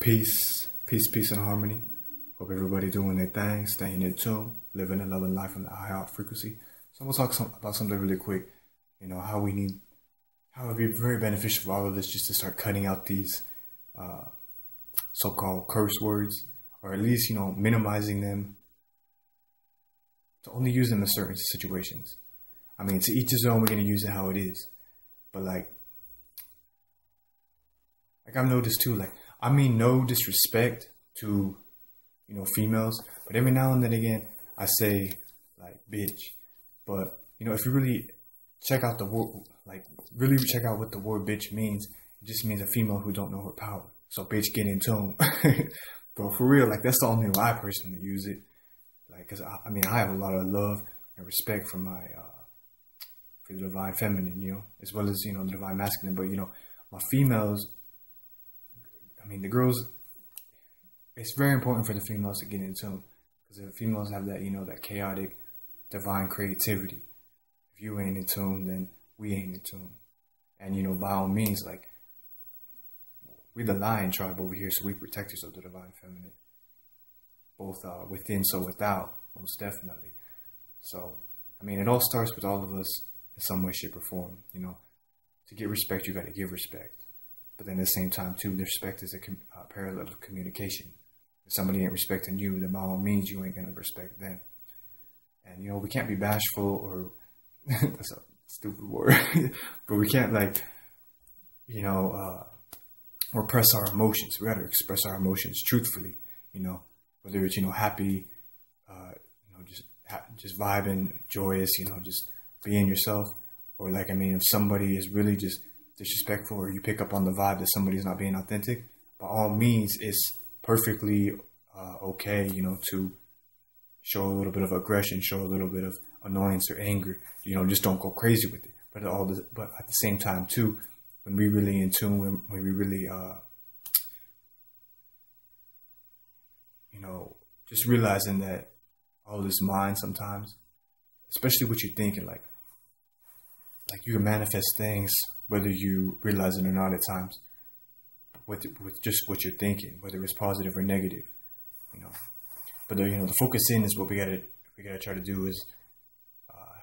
Peace, and harmony. Hope everybody doing their thing, staying in tune, living and loving life on the high art frequency. So I'm gonna talk about something really quick. How it would be very beneficial for all of us just to start cutting out these uh, so-called curse words, or at least minimizing them to only use them in certain situations. I mean, to each his own. We're gonna use it how it is, but like I've noticed too. Like I mean, no disrespect to females, but every now and then again, I say like bitch. But if you really check out the word, like really check out what the word bitch means, it just means a female who don't know her power. So bitch, get in tune. But for real, like that's the only way I personally use it. Like, cause I mean, I have a lot of love and respect for my for the divine feminine, as well as the divine masculine. But my females, I mean, the girls, it's very important for the females to get in tune, because the females have that, that chaotic, divine creativity. If you ain't in tune, then we ain't in tune. And, by all means, like, we the lion tribe over here, so we protectors of the divine feminine. Both within, so without, most definitely. So, I mean, it all starts with all of us in some way, shape, or form. To get respect, you got to give respect. But then at the same time, too, the respect is a parallel of communication. If somebody ain't respecting you, then by all means, you ain't going to respect them. And, we can't be bashful, or that's a stupid word, but we can't repress our emotions. We got to express our emotions truthfully, whether it's, happy, just vibing, joyous, just being yourself, or if somebody is really just disrespectful, or you pick up on the vibe that somebody's not being authentic, by all means, it's perfectly okay, to show a little bit of aggression, show a little bit of annoyance or anger. Just don't go crazy with it. But at the same time too, when we really in tune, when we really just realizing that all this mind sometimes, especially what you're thinking, like you can manifest things whether you realize it or not at times, with just what you're thinking, whether it's positive or negative, But the focus in is what we gotta try to do is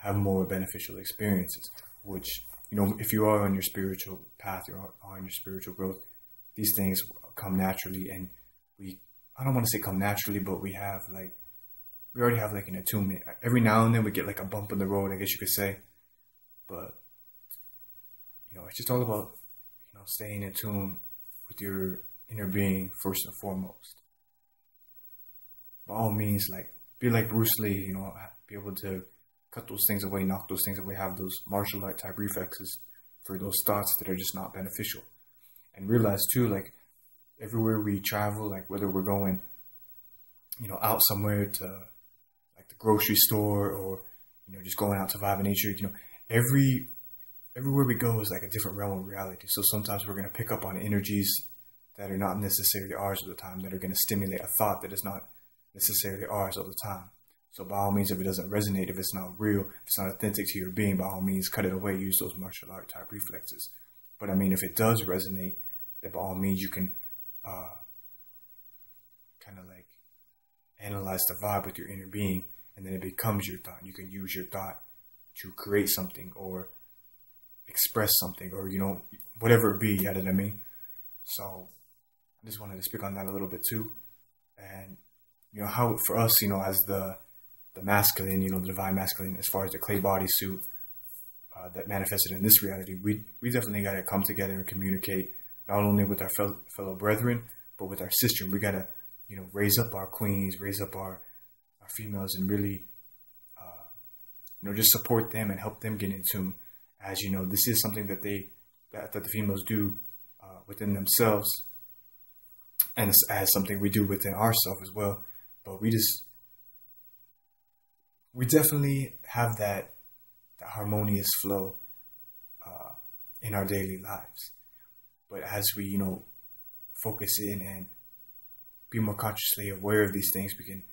have more beneficial experiences. Which if you are on your spiritual path, you're on your spiritual growth, these things come naturally, and I don't want to say come naturally, but we already have like an attunement. Every now and then we get like a bump in the road, I guess you could say, but it's just all about staying in tune with your inner being first and foremost. By all means, be like Bruce Lee, be able to cut those things away, knock those things away, have those martial art type reflexes for those thoughts that are just not beneficial. And realize too, everywhere we travel, whether we're going, out somewhere to the grocery store, or, just going out to vibe in nature, everywhere we go is a different realm of reality. So sometimes we're going to pick up on energies that are not necessarily ours all the time, that are going to stimulate a thought that is not necessarily ours all the time. So by all means, if it doesn't resonate, if it's not real, if it's not authentic to your being, by all means, cut it away, use those martial art type reflexes. But I mean, if it does resonate, then by all means, you can kind of analyze the vibe with your inner being, and then it becomes your thought. You can use your thought to create something, or express something, or, whatever it be, you know what I mean? So I just wanted to speak on that a little bit too. And, how for us, as the masculine, the divine masculine, as far as the clay bodysuit that manifested in this reality, we definitely got to come together and communicate, not only with our fellow brethren, but with our sister. We got to, raise up our queens, raise up our females, and really, just support them and help them get in tune. As this is something that the females do within themselves, and as something we do within ourselves as well. But we definitely have that harmonious flow in our daily lives. But as we, focus in and be more consciously aware of these things, we can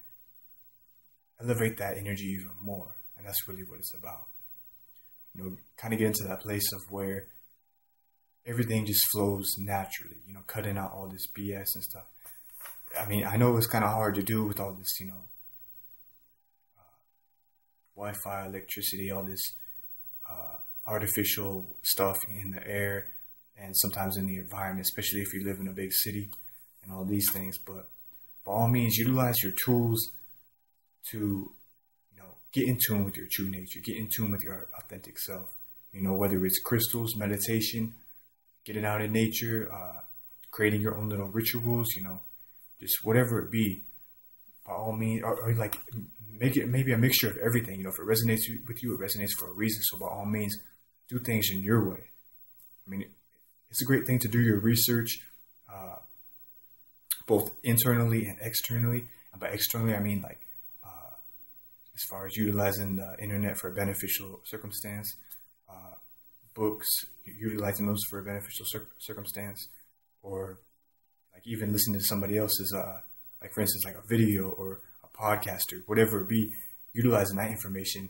elevate that energy even more. And that's really what it's about. Kind of get into that place of where everything just flows naturally, cutting out all this BS and stuff. I mean, I know it's kind of hard to do with all this, Wi-Fi, electricity, all this artificial stuff in the air and sometimes in the environment, especially if you live in a big city and all these things. But by all means, utilize your tools to, get in tune with your true nature, get in tune with your authentic self. Whether it's crystals, meditation, getting out in nature, creating your own little rituals, just whatever it be, by all means, or like make it maybe a mixture of everything. If it resonates with you, it resonates for a reason. So by all means, do things in your way. I mean, it's a great thing to do your research, both internally and externally. And by externally, I mean like as far as utilizing the internet for a beneficial circumstance, books, utilizing those for a beneficial circumstance, or like even listening to somebody else's, like for instance, like a video or a podcast or whatever it be, utilizing that information,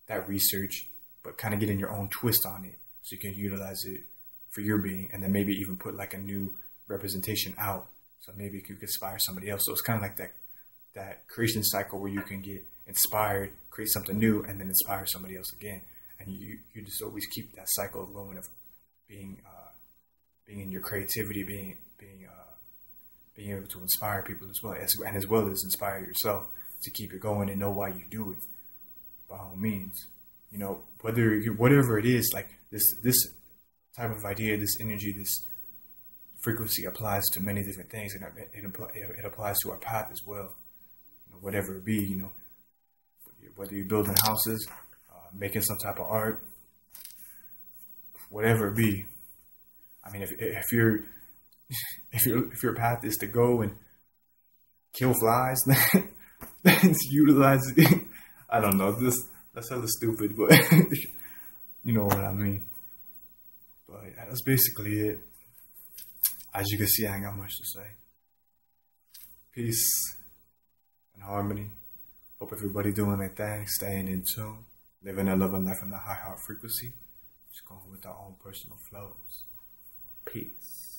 that research, but kind of getting your own twist on it so you can utilize it for your being, and then maybe even put like a new representation out. So maybe you could inspire somebody else. So it's kind of like that creation cycle where you can get inspired, create something new, and then inspire somebody else again. And you just always keep that cycle going of being in your creativity, being able to inspire people as well, as well as inspire yourself to keep it going and know why you do it. By all means, whatever it is, like this type of idea, this energy, this frequency applies to many different things, and it applies to our path as well. Whatever it be, whether you're building houses, making some type of art, whatever it be. I mean, if your path is to go and kill flies, then utilize it. I don't know. That's hella stupid, but you know what I mean. But yeah, that's basically it. As you can see, I ain't got much to say. Peace and harmony. Hope everybody doing their thing, staying in tune, living their love and life on the high heart frequency. Just going with their own personal flows. Peace.